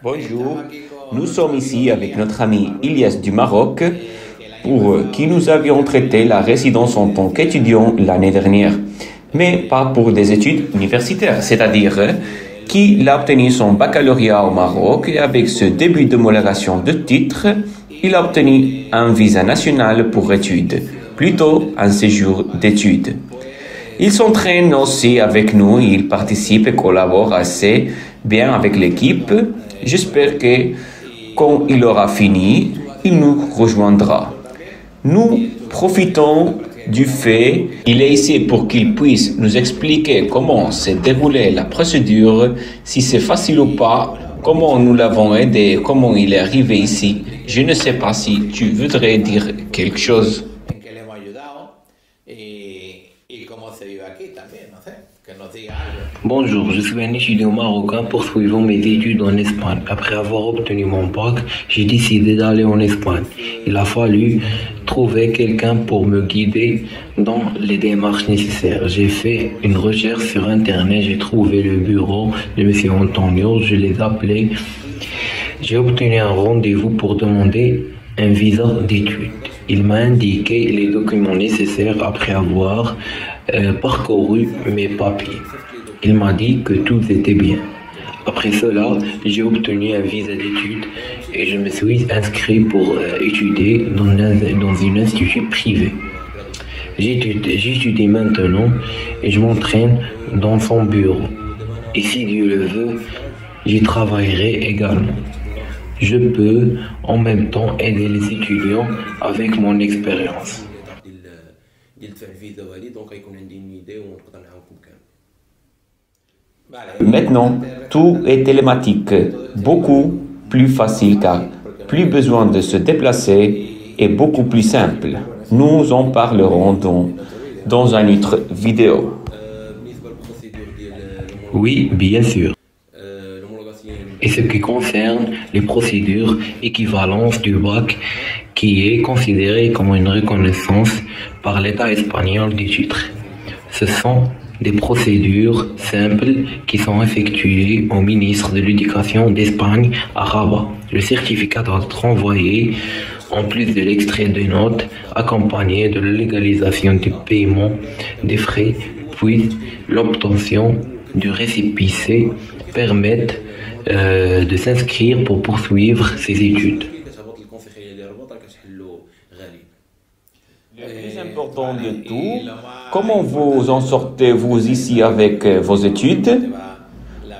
Bonjour, nous sommes ici avec notre ami Ilyes du Maroc pour qui nous avions traité la résidence en tant qu'étudiant l'année dernière, mais pas pour des études universitaires, c'est-à-dire qu'il a obtenu son baccalauréat au Maroc et avec ce début d'homologation de titre, il a obtenu un visa national pour études, plutôt un séjour d'études. Il s'entraîne aussi avec nous, il participe et collabore assez bien avec l'équipe. J'espère que quand il aura fini, il nous rejoindra. Nous profitons du fait qu'il est ici pour qu'il puisse nous expliquer comment s'est déroulée la procédure, si c'est facile ou pas, comment nous l'avons aidé, comment il est arrivé ici. Je ne sais pas si tu voudrais dire quelque chose. Bonjour, je suis un étudiant marocain poursuivant mes études en Espagne. Après avoir obtenu mon bac, j'ai décidé d'aller en Espagne. Il a fallu trouver quelqu'un pour me guider dans les démarches nécessaires. J'ai fait une recherche sur Internet, j'ai trouvé le bureau de M. Antonio, je l'ai appelé. J'ai obtenu un rendez-vous pour demander un visa d'études. Il m'a indiqué les documents nécessaires après avoir parcouru mes papiers. Il m'a dit que tout était bien. Après cela, j'ai obtenu un visa d'études et je me suis inscrit pour étudier dans une institut privé. J'étudie maintenant et je m'entraîne dans son bureau. Et si Dieu le veut, j'y travaillerai également. Je peux en même temps aider les étudiants avec mon expérience. Maintenant, tout est télématique, beaucoup plus facile car plus besoin de se déplacer et beaucoup plus simple. Nous en parlerons dans une autre vidéo. Oui, bien sûr. Et ce qui concerne les procédures équivalentes du bac qui est considéré comme une reconnaissance par l'État espagnol du titre. Ce sont des procédures simples qui sont effectuées au ministre de l'Éducation d'Espagne à Rabat. Le certificat doit être envoyé en plus de l'extrait de notes accompagné de la légalisation du paiement des frais, puis l'obtention du récépissé permettent de s'inscrire pour poursuivre ses études. Le plus important de tout, comment vous en sortez-vous ici avec vos études?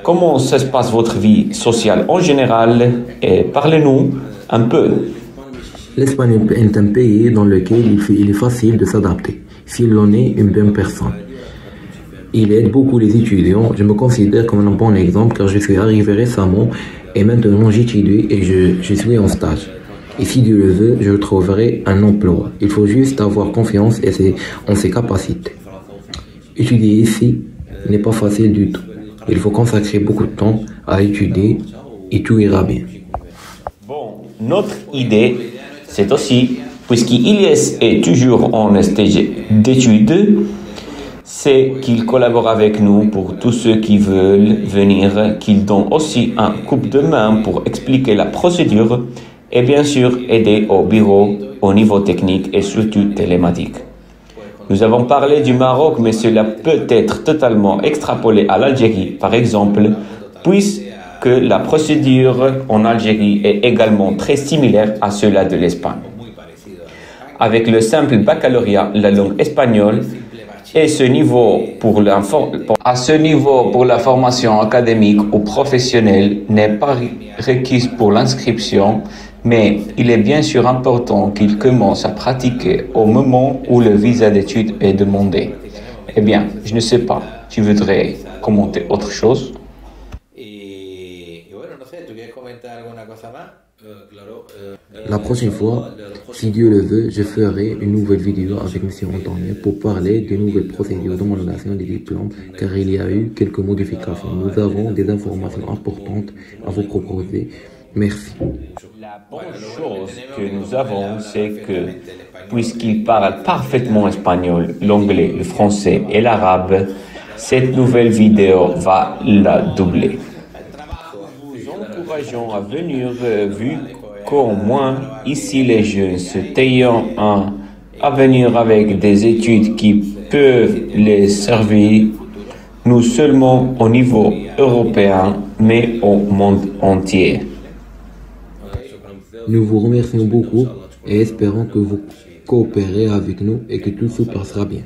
Comment se passe votre vie sociale en général? Et parlez-nous un peu. L'Espagne est un pays dans lequel il est facile de s'adapter, s'il en est une bonne personne. Il aide beaucoup les étudiants. Je me considère comme un bon exemple car je suis arrivé récemment et maintenant j'étudie et je suis en stage. Et si Dieu le veut, je trouverai un emploi. Il faut juste avoir confiance en ses capacités. Étudier ici n'est pas facile du tout. Il faut consacrer beaucoup de temps à étudier et tout ira bien. Bon, notre idée, c'est aussi, puisqu'Ilyes est toujours en stage d'études, c'est qu'il collabore avec nous pour tous ceux qui veulent venir, qu'il donne aussi un coup de main pour expliquer la procédure et bien sûr aider au bureau au niveau technique et surtout télématique. Nous avons parlé du Maroc, mais cela peut être totalement extrapolé à l'Algérie, par exemple, puisque la procédure en Algérie est également très similaire à celle de l'Espagne. Avec le simple baccalauréat, la langue espagnole, et ce niveau pour la formation académique ou professionnelle n'est pas requis pour l'inscription, mais il est bien sûr important qu'il commence à pratiquer au moment où le visa d'études est demandé. Eh bien, je ne sais pas, tu voudrais commenter autre chose? La prochaine fois, si Dieu le veut, je ferai une nouvelle vidéo avec M. Antonio pour parler des nouvelles procédures d'homologation des diplômes, car il y a eu quelques modifications. Nous avons des informations importantes à vous proposer. Merci. La bonne chose que nous avons, c'est que, puisqu'il parle parfaitement espagnol, l'anglais, le français et l'arabe, cette nouvelle vidéo va la doubler. encourageons à venir vu qu'au moins ici les jeunes se ayant un avenir avec des études qui peuvent les servir, non seulement au niveau européen, mais au monde entier. Nous vous remercions beaucoup et espérons que vous coopérez avec nous et que tout se passera bien.